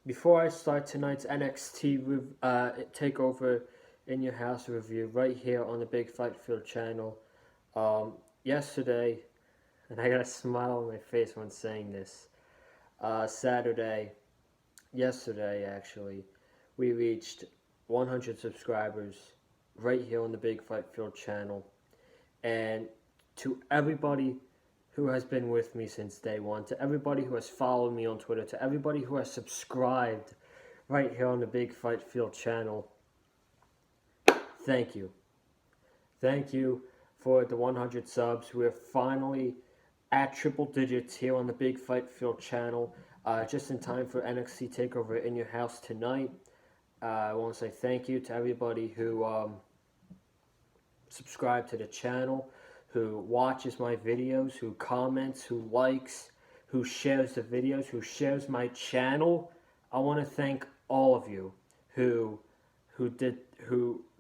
Before I start tonight's NXT Takeover in Your House review, right here on the Big Fight Field channel, yesterday, and I got a smile on my face when saying this, yesterday actually, we reached 100 subscribers right here on the Big Fight Field channel. And to everybody who has been with me since day one, to everybody who has followed me on Twitter, to everybody who has subscribed right here on the Big Fight Field channel, thank you. Thank you for the 100 subs. We're finally at triple digits here on the Big Fight Field channel, just in time for NXT TakeOver in your house tonight. I want to say thank you to everybody who subscribed to the channel, who watches my videos, who comments, who likes, who shares the videos, who shares my channel. I want to thank all of you who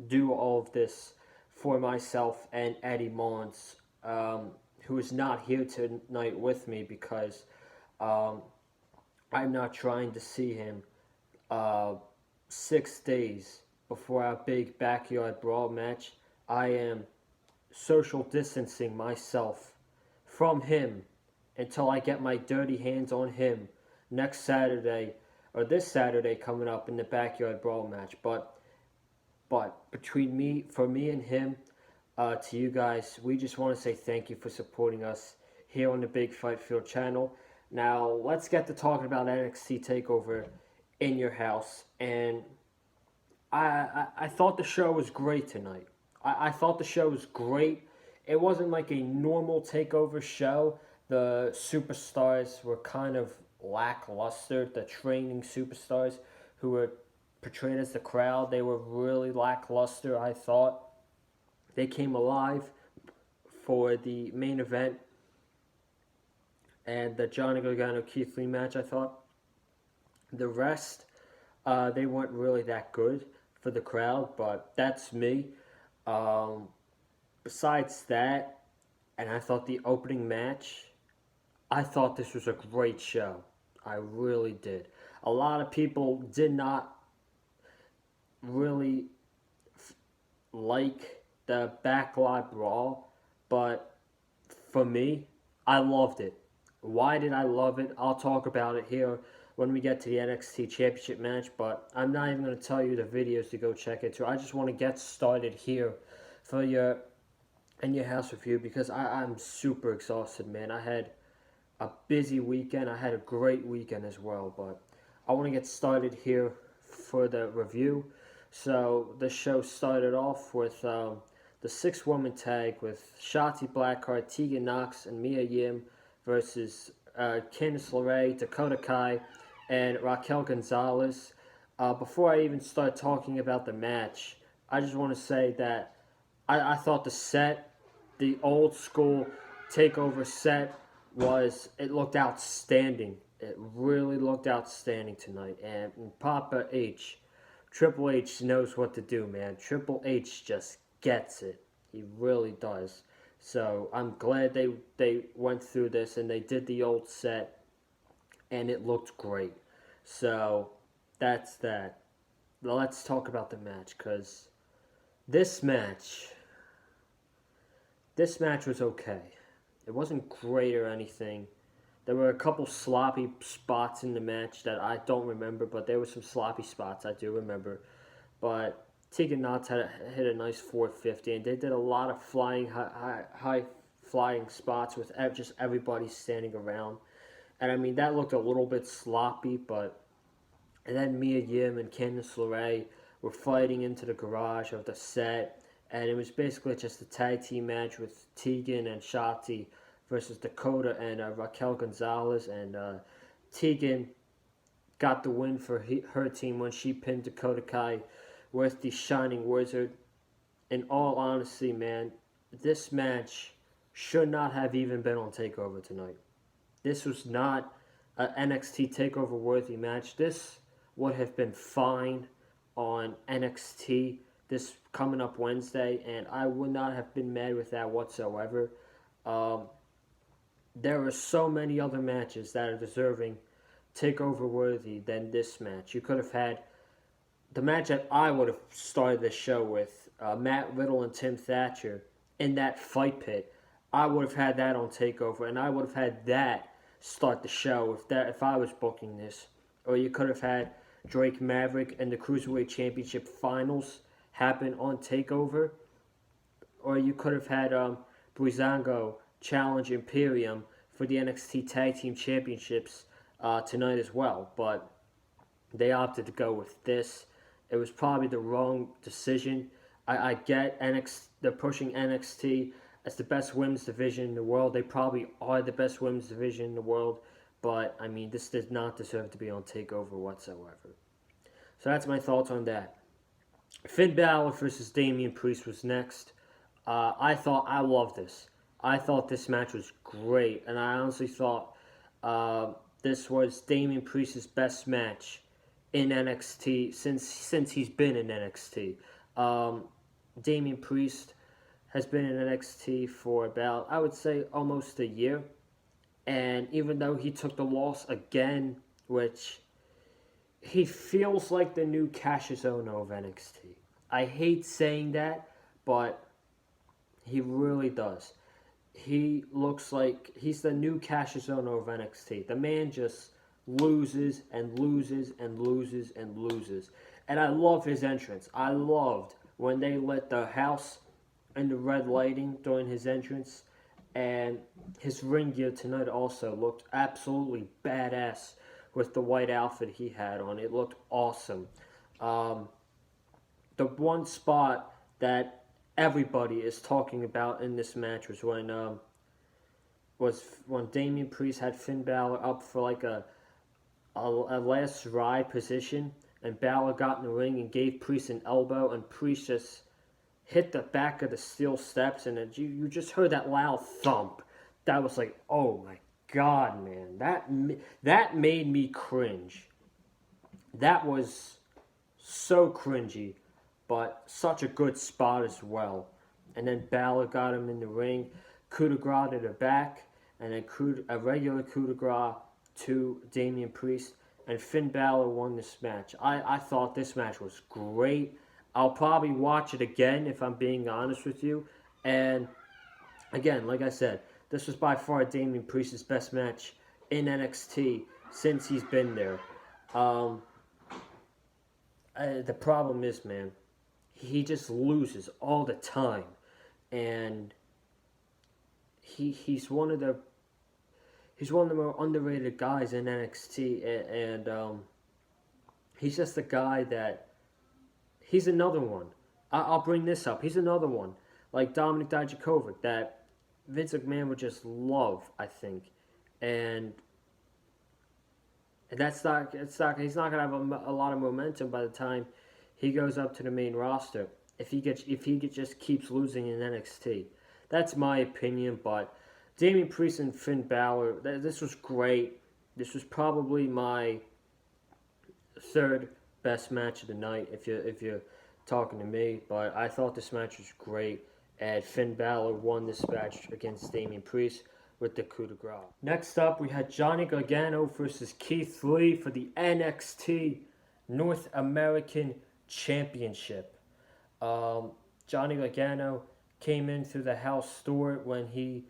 do all of this for myself and Eddie Mullins, who is not here tonight with me because I'm not trying to see him 6 days before our big backyard brawl match. I am social distancing myself from him until I get my dirty hands on him next Saturday, or this Saturday coming up in the backyard brawl match. But between me and him, to you guys, we just want to say thank you for supporting us here on the Big Fight Field channel. Now let's get to talking about NXT TakeOver in your house. And I thought the show was great tonight. I thought the show was great. It wasn't like a normal TakeOver show. The superstars were kind of lackluster. The training superstars who were portrayed as the crowd, they were really lackluster, I thought. They came alive for the main event and the Johnny Gargano-Keith Lee match, I thought. The rest, they weren't really that good for the crowd, but that's me. Besides that, and I thought the opening match, I thought this was a great show. I really did. A lot of people did not really like the backlot brawl, but for me, I loved it. Why did I love it? I'll talk about it here when we get to the NXT Championship match, but I'm not even going to tell you the videos to go check it to. I just want to get started here for your in your house review because I'm super exhausted, man. I had a busy weekend. I had a great weekend as well, but I want to get started here for the review. So the show started off with the 6-woman tag with Shotzi Blackheart, Tegan Nox, and Mia Yim versus Candice LeRae, Dakota Kai, and Raquel Gonzalez. Before I even start talking about the match, I just want to say that I thought the set, the old school TakeOver set, it looked outstanding. It really looked outstanding tonight. And Papa H, Triple H knows what to do, man. Triple H just gets it. He really does. So I'm glad they went through this and they did the old set, and it looked great. So that's that. Let's talk about the match, because this match was okay. It wasn't great or anything. There were a couple sloppy spots in the match that I don't remember, but there were some sloppy spots I do remember. But Tegan Nox hit a nice 450, and they did a lot of high flying spots with just everybody standing around. And I mean, that looked a little bit sloppy, but and then Mia Yim and Candice LeRae were fighting into the garage of the set, and it was basically just a tag team match with Tegan and Shotzi versus Dakota and Raquel Gonzalez, and Tegan got the win for her team when she pinned Dakota Kai with the Shining Wizard. In all honesty, man, this match should not have even been on TakeOver tonight. This was not an NXT TakeOver worthy match. This would have been fine on NXT this coming up Wednesday, and I would not have been mad with that whatsoever. There are so many other matches that are deserving takeover worthy than this match. You could have had the match that I would have started the show with, Matt Riddle and Tim Thatcher in that fight pit. I would have had that on Takeover, and I would have had that start the show if I was booking this. Or you could have had Drake Maverick and the Cruiserweight Championship Finals happen on Takeover. Or you could have had Breezango challenge Imperium for the NXT Tag Team Championships tonight as well. But they opted to go with this. It was probably the wrong decision. I get they're pushing NXT as the best women's division in the world. They probably are the best women's division in the world. But, I mean, this does not deserve to be on TakeOver whatsoever. So that's my thoughts on that. Finn Balor versus Damian Priest was next. I loved this. I thought this match was great. And I honestly thought this was Damian Priest's best match in NXT since he's been in NXT. Damian Priest has been in NXT for about, I would say, almost a year. And even though he took the loss again, which he feels like the new Cassius Ohno of NXT. I hate saying that, but he really does. He looks like he's the new Cassius Ohno of NXT. The man just loses and loses and loses and loses. And I love his entrance. I loved when they lit the house and the red lighting during his entrance. And his ring gear tonight also looked absolutely badass with the white outfit he had on. It looked awesome. The one spot that everybody is talking about in this match was when Damian Priest had Finn Balor up for like a last ride position, and Balor got in the ring and gave Priest an elbow, and Priest just hit the back of the steel steps, and you just heard that loud thump. That was like, oh my God, man. That made me cringe. That was so cringy, but such a good spot as well. And then Balor got him in the ring, coup de grace to the back, and then a regular coup de grace to Damian Priest, and Finn Balor won this match. I thought this match was great. I'll probably watch it again if I'm being honest with you. And again, like I said, this was by far Damian Priest's best match in NXT since he's been there. The problem is, man, he just loses all the time, and he's one of the more underrated guys in NXT, and he's just a guy that he's another one. I'll bring this up. He's another one like Dominic Dijakovic that Vince McMahon would just love, I think, and he's not gonna have a lot of momentum by the time he goes up to the main roster if he just keeps losing in NXT. That's my opinion, but Damian Priest and Finn Balor, this was great. This was probably my third best match of the night if you're talking to me, but I thought this match was great, and Finn Balor won this match against Damian Priest with the coup de grace. Next up, we had Johnny Gargano versus Keith Lee for the NXT North American Championship. Johnny Gargano came in through the house door when he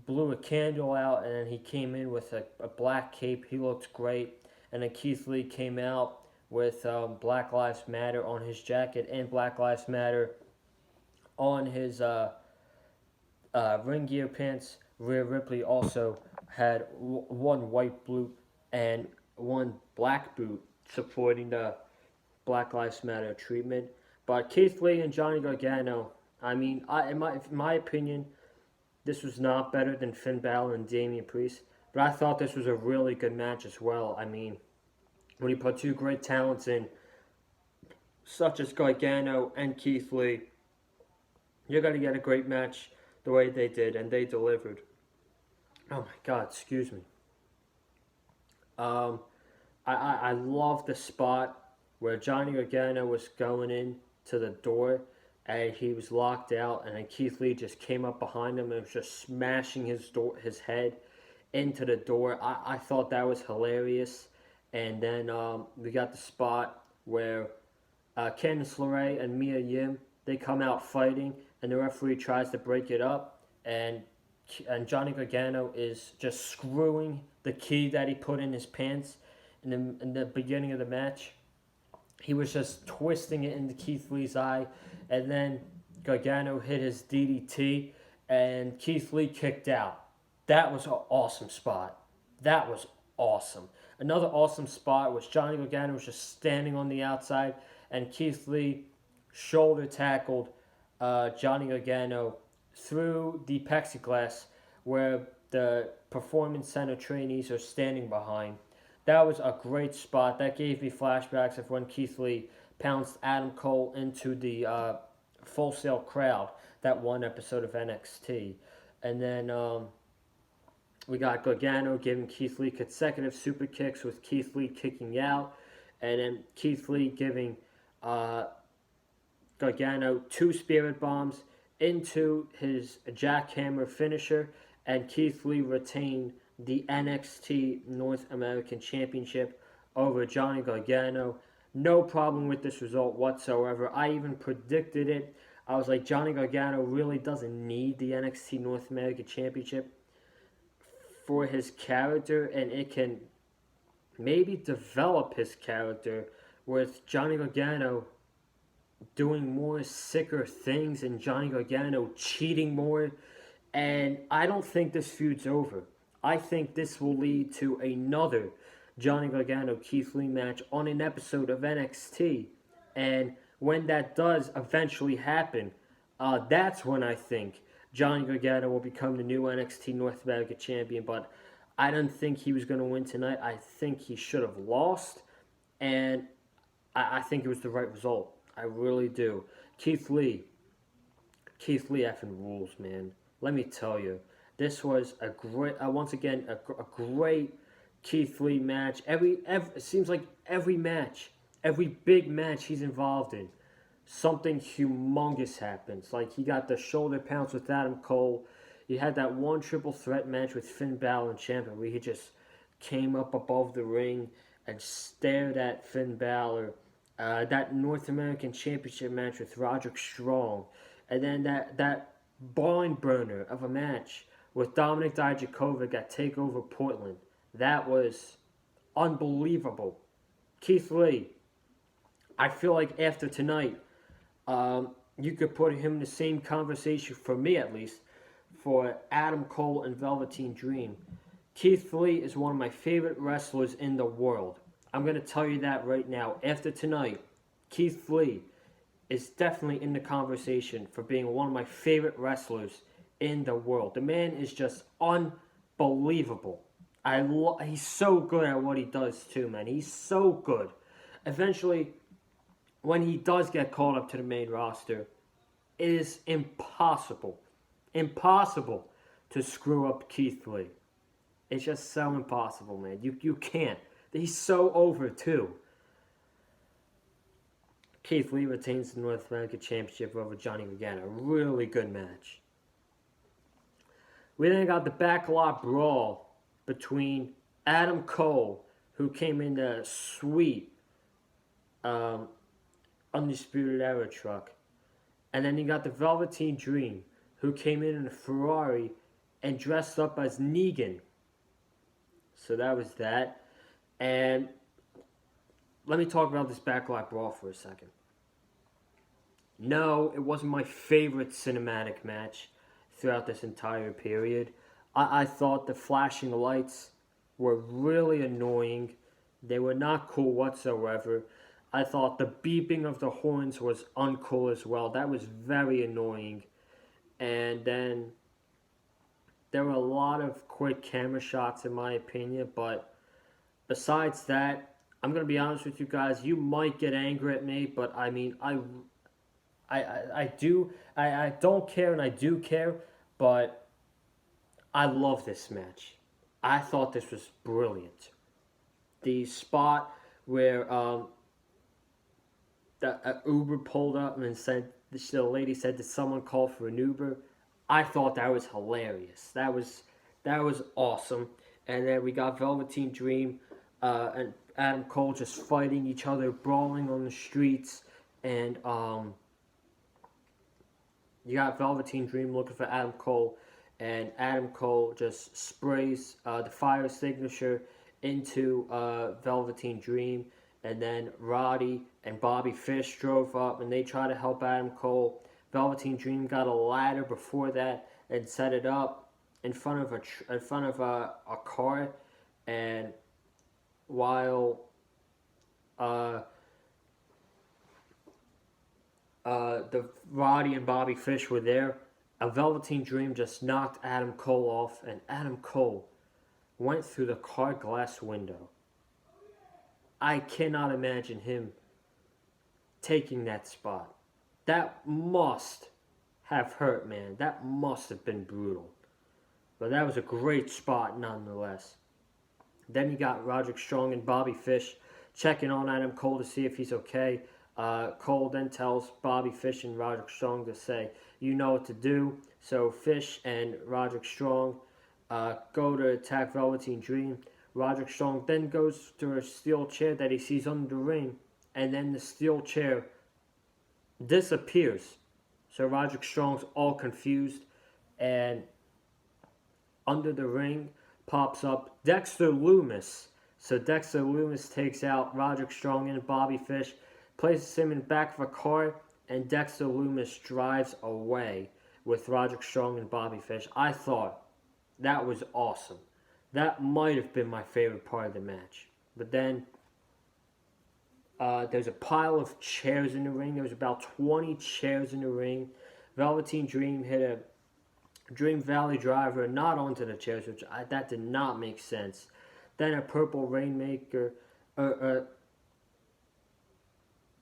blew a candle out, and then he came in with a black cape. He looked great. And then Keith Lee came out with Black Lives Matter on his jacket and Black Lives Matter on his ring gear pants. Rhea Ripley also had one white boot and one black boot supporting the Black Lives Matter treatment. But Keith Lee and Johnny Gargano, I mean, in my opinion, this was not better than Finn Balor and Damian Priest. But I thought this was a really good match as well. I mean, when you put two great talents in, such as Gargano and Keith Lee, you're going to get a great match the way they did, and they delivered. Oh my God, excuse me. I love the spot where Johnny Gargano was going in to the door, and he was locked out, and then Keith Lee just came up behind him and was just smashing his head into the door. I thought that was hilarious. And then we got the spot where Candice LeRae and Mia Yim, they come out fighting, and the referee tries to break it up, and Johnny Gargano is just screwing the key that he put in his pants in the beginning of the match. He was just twisting it into Keith Lee's eye, and then Gargano hit his DDT, and Keith Lee kicked out. That was an awesome spot. That was awesome. Another awesome spot was Johnny Gargano was just standing on the outside, and Keith Lee shoulder tackled Johnny Gargano through the plexiglass where the Performance Center trainees are standing behind. That was a great spot. That gave me flashbacks of when Keith Lee pounced Adam Cole into the Full Sail crowd, that one episode of NXT. And then we got Gargano giving Keith Lee consecutive super kicks with Keith Lee kicking out. And then Keith Lee giving Gargano 2 spirit bombs into his jackhammer finisher. And Keith Lee retained the NXT North American Championship over Johnny Gargano. No problem with this result whatsoever. I even predicted it. I was like, Johnny Gargano really doesn't need the NXT North American Championship for his character, and it can maybe develop his character with Johnny Gargano doing more sicker things and Johnny Gargano cheating more. And I don't think this feud's over. I think this will lead to another Johnny Gargano Keith Lee match on an episode of NXT. And when that does eventually happen, that's when I think Johnny Gargano will become the new NXT North America champion. But I don't think he was going to win tonight. I think he should have lost. And I think it was the right result. I really do. Keith Lee effing rules, man. Let me tell you. This was a great, once again, a great Keith Lee match. It seems like every match, every big match he's involved in, something humongous happens. Like he got the shoulder pounce with Adam Cole. He had that one triple threat match with Finn Balor and Ciampa where he just came up above the ring and stared at Finn Balor. That North American Championship match with Roderick Strong. And then that barn burner of a match with Dominic Dijakovic at Takeover Portland. That was unbelievable. Keith Lee, I feel like after tonight, you could put him in the same conversation, for me at least, for Adam Cole and Velveteen Dream. Keith Lee is one of my favorite wrestlers in the world. I'm going to tell you that right now. After tonight, Keith Lee is definitely in the conversation for being one of my favorite wrestlers in the world. The man is just unbelievable. He's so good at what he does too, man. He's so good. Eventually, when he does get called up to the main roster, it is impossible to screw up Keith Lee. It's just so impossible, man. You can't. He's so over too. Keith Lee retains the North American Championship over Johnny Gargano. Really good match. We then got the backlot brawl between Adam Cole, who came in the sweet Undisputed Era truck, and then you got the Velveteen Dream, who came in a Ferrari and dressed up as Negan. So that was that. And let me talk about this backlot brawl for a second. No, it wasn't my favorite cinematic match throughout this entire period. I thought the flashing lights were really annoying. They were not cool whatsoever. I thought the beeping of the horns was uncool as well. That was very annoying. And then there were a lot of quick camera shots in my opinion, but besides that, I'm going to be honest with you guys, you might get angry at me, but I mean, I don't care and I do care, but I love this match. I thought this was brilliant. The spot where the Uber pulled up and said, the lady said, "Did someone call for an Uber?" I thought that was hilarious. That was awesome. And then we got Velveteen Dream and Adam Cole just fighting each other, brawling on the streets, and you got Velveteen Dream looking for Adam Cole, and Adam Cole just sprays the fire signature into Velveteen Dream, and then Roddy and Bobby Fish drove up, and they tried to help Adam Cole. Velveteen Dream got a ladder before that and set it up in front of a car, and while the Roddy and Bobby Fish were there, a Velveteen Dream just knocked Adam Cole off, and Adam Cole went through the car glass window. I cannot imagine him taking that spot. That must have hurt, man. That must have been brutal. But that was a great spot nonetheless. Then you got Roderick Strong and Bobby Fish checking on Adam Cole to see if he's okay. Cole then tells Bobby Fish and Roderick Strong to say, you know what to do. So Fish and Roderick Strong go to attack Velveteen Dream. Roderick Strong then goes to a steel chair that he sees under the ring, and then the steel chair disappears. So Roderick Strong's all confused, and under the ring pops up Dexter Lumis. So Dexter Lumis takes out Roderick Strong and Bobby Fish, places him in the back of a car, and Dexter Lumis drives away with Roderick Strong and Bobby Fish. I thought that was awesome. That might have been my favorite part of the match. But then there's a pile of chairs in the ring. There was about 20 chairs in the ring. Velveteen Dream hit a Dream Valley Driver not onto the chairs, which that did not make sense. Then a Purple Rainmaker, and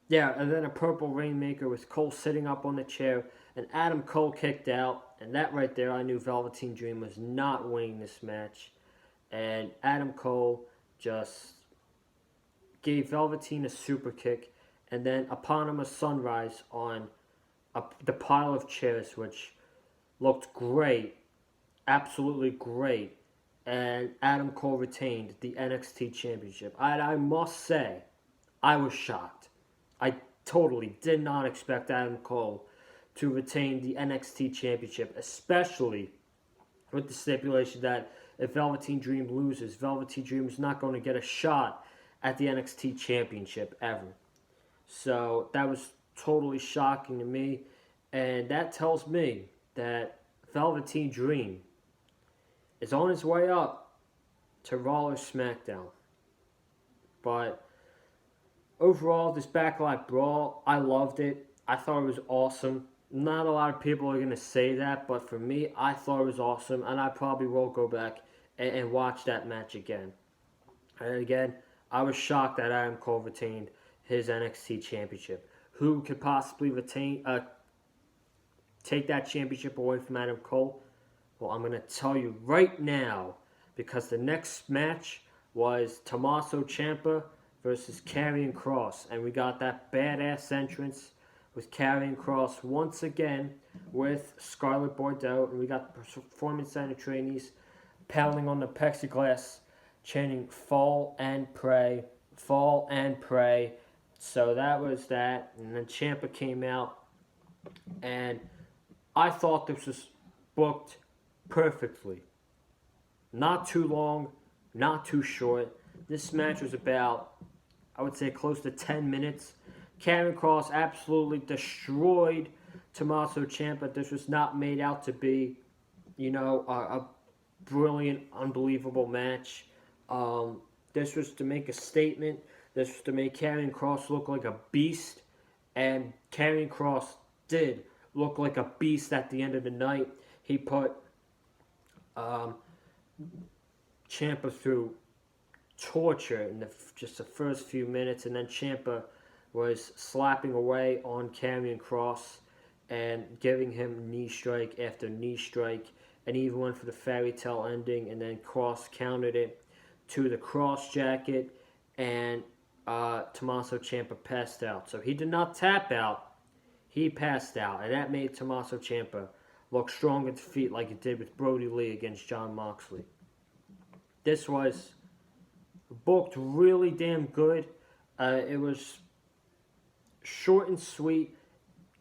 then a Purple Rainmaker with Cole sitting up on the chair, and Adam Cole kicked out, and that right there, I knew Velveteen Dream was not winning this match, and Adam Cole just gave Velveteen a super kick, and then Eponymous Sunrise on the pile of chairs, which looked great, absolutely great, and Adam Cole retained the NXT Championship. I must say, I was shocked. I totally did not expect Adam Cole to retain the NXT Championship, especially with the stipulation that if Velveteen Dream loses, Velveteen Dream is not going to get a shot at the NXT Championship ever. So that was totally shocking to me, and that tells me that Velveteen Dream is on his way up to Raw or SmackDown. But overall, this Backlot Brawl, I loved it. I thought it was awesome. Not a lot of people are going to say that, but for me, I thought it was awesome, and I probably will go back and watch that match again. And again, I was shocked that Adam Cole retained his NXT Championship. Who could possibly take that championship away from Adam Cole? Well, I'm going to tell you right now, because the next match was Tommaso Ciampa versus Karrion Kross, and we got that badass entrance with Karrion Kross once again with Scarlett Bordeaux, and we got the Performance Center trainees pounding on the plexiglass, chanting "Fall and Pray, Fall and Pray." So that was that, and then Ciampa came out, and I thought this was booked perfectly. Not too long, not too short. This match was about, I would say, close to 10 minutes. Karrion Kross absolutely destroyed Tommaso Ciampa. This was not made out to be, a brilliant, unbelievable match. This was to make a statement. This was to make Karrion Kross look like a beast. And Karrion Kross did look like a beast at the end of the night. He put Ciampa through torture in just the first few minutes, and then Ciampa was slapping away on Karrion Kross and giving him knee strike after knee strike, and even went for the fairy tale ending, and then Kross countered it to the cross jacket, and Tommaso Ciampa passed out. So he did not tap out, he passed out, and that made Tommaso Ciampa look strong at the feet like it did with Brody Lee against Jon Moxley. This was booked really damn good. It was short and sweet,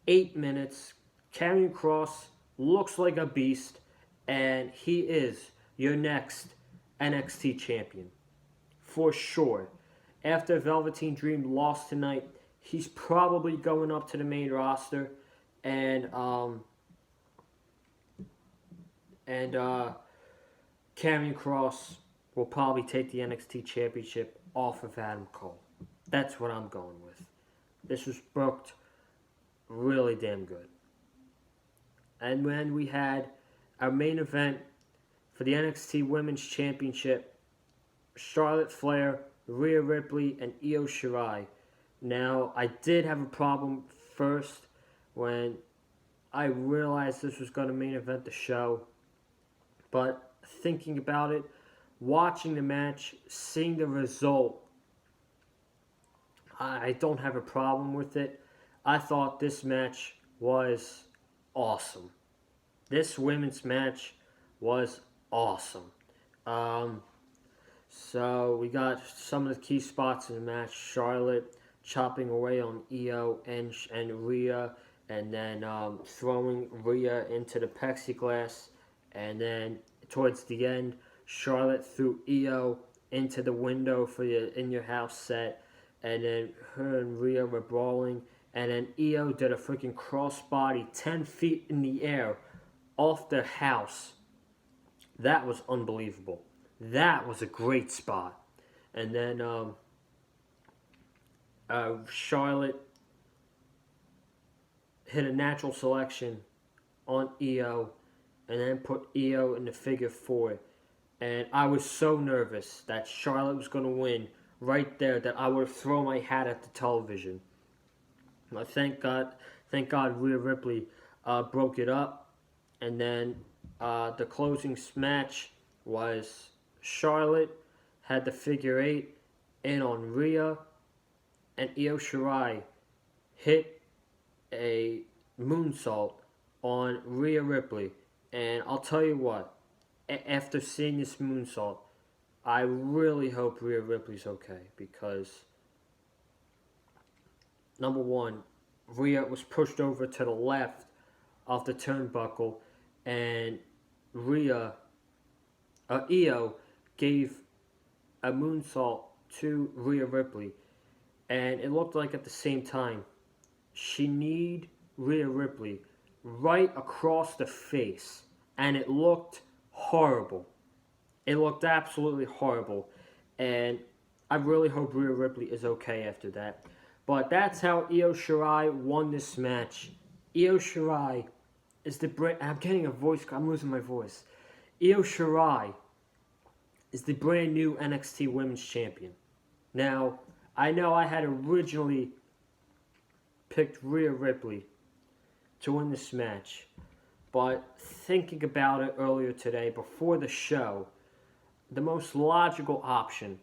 8 minutes. Karrion Kross looks like a beast, and he is your next NXT champion for sure. After Velveteen Dream lost tonight, he's probably going up to the main roster, and and Karrion Kross will probably take the NXT Championship off of Adam Cole. That's what I'm going with. This was booked really damn good. And when we had our main event for the NXT Women's Championship, Charlotte Flair, Rhea Ripley, and Io Shirai. Now, I did have a problem first when I realized this was going to main event the show. But thinking about it, watching the match, seeing the result, I don't have a problem with it. I thought this match was awesome. This women's match was awesome. So we got some of the key spots in the match. Charlotte chopping away on Io and Rhea, and then throwing Rhea into the plexiglass. And then towards the end, Charlotte threw Io into the window for the In Your House set. And then her and Rhea were brawling. And then Io did a freaking crossbody 10 feet in the air off their house. That was unbelievable. That was a great spot. And then Charlotte hit a natural selection on Io and then put Io in the figure four. And I was so nervous that Charlotte was going to win right there that I would have thrown my hat at the television. But thank God Rhea Ripley broke it up. And then the closing match was Charlotte had the figure eight in on Rhea, and Io Shirai hit a moonsault on Rhea Ripley. And I'll tell you what, after seeing this moonsault, I really hope Rhea Ripley's okay, because number one, Rhea was pushed over to the left of the turnbuckle, and Io gave a moonsault to Rhea Ripley, and it looked like at the same time she kneed Rhea Ripley right across the face, and it looked horrible. It looked absolutely horrible, and I really hope Rhea Ripley is okay after that. But that's how Io Shirai won this match. Io Shirai is the I'm losing my voice. Io Shirai is the brand new NXT Women's Champion. Now, I know I had originally picked Rhea Ripley to win this match, but thinking about it earlier today, before the show, the most logical option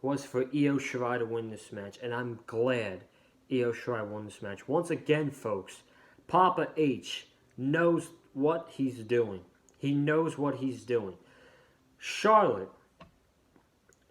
was for Io Shirai to win this match, and I'm glad Io Shirai won this match. Once again, folks, Papa H knows what he's doing. He knows what he's doing. Charlotte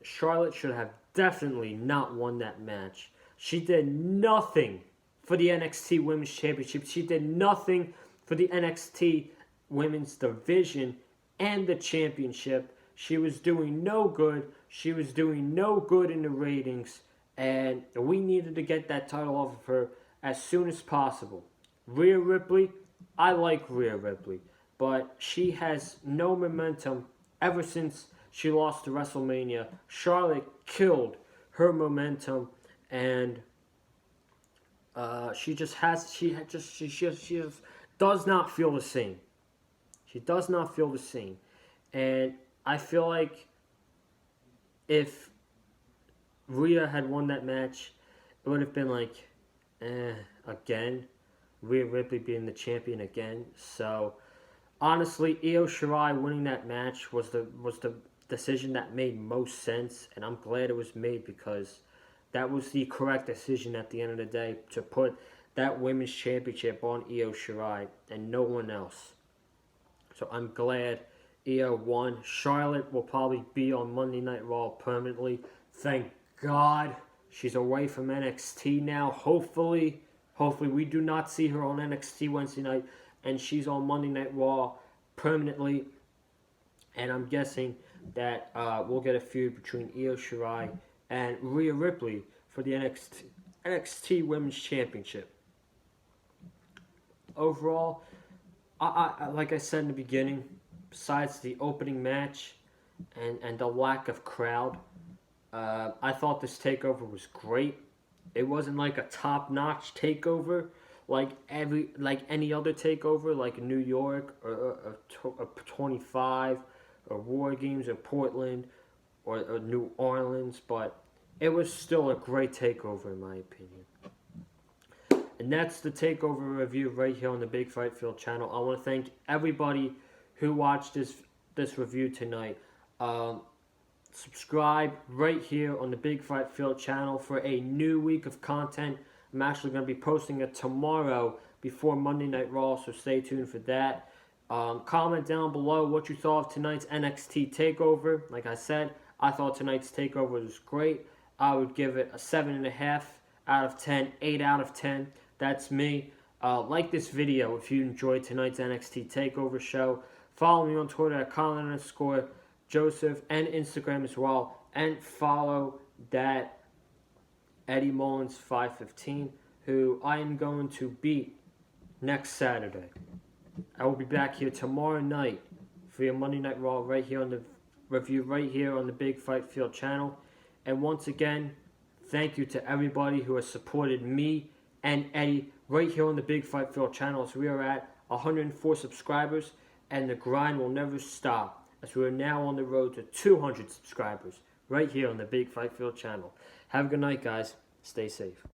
should have definitely not won that match. She did nothing for the NXT Women's Championship. She did nothing for the NXT Women's Division and the Championship. She was doing no good. She was doing no good in the ratings. And we needed to get that title off of her as soon as possible. Rhea Ripley, I like Rhea Ripley, but she has no momentum ever since she lost to WrestleMania. Charlotte killed her momentum, and she just does not feel the same. She does not feel the same, and I feel like if Rhea had won that match, it would have been like, again, Rhea Ripley being the champion again. So honestly, Io Shirai winning that match was the decision that made most sense, and I'm glad it was made, because that was the correct decision at the end of the day, to put that women's championship on Io Shirai and no one else. So I'm glad Io won. Charlotte will probably be on Monday Night Raw permanently Thank God she's away from NXT now. Hopefully we do not see her on NXT Wednesday night, and she's on Monday Night Raw permanently. And I'm guessing that we'll get a feud between Io Shirai and Rhea Ripley for the NXT Women's Championship. Overall, I like I said in the beginning, besides the opening match and the lack of crowd, I thought this takeover was great. It wasn't like a top-notch takeover like any other takeover, like New York or 25 or War Games or Portland or New Orleans, but it was still a great takeover in my opinion. And that's the takeover review right here on the Big Fight Field channel. I want to thank everybody who watched this review tonight. Subscribe right here on the Big Fight Field channel for a new week of content. I'm actually going to be posting it tomorrow before Monday Night Raw, so stay tuned for that. Comment down below what you thought of tonight's NXT TakeOver. Like I said, I thought tonight's TakeOver was great. I would give it a 7.5 out of 10, 8 out of 10. That's me. Like this video if you enjoyed tonight's NXT TakeOver show. Follow me on Twitter at Colin_Joseph and Instagram as well. And follow that Eddie Mullins 515, who I am going to beat next Saturday. I will be back here tomorrow night for your Monday Night Raw right here on the review right here on the Big Fight Field channel. And once again, thank you to everybody who has supported me and Eddie right here on the Big Fight Field channel as we are at 104 subscribers, and the grind will never stop as we are now on the road to 200 subscribers right here on the Big Fight Field channel. Have a good night, guys. Stay safe.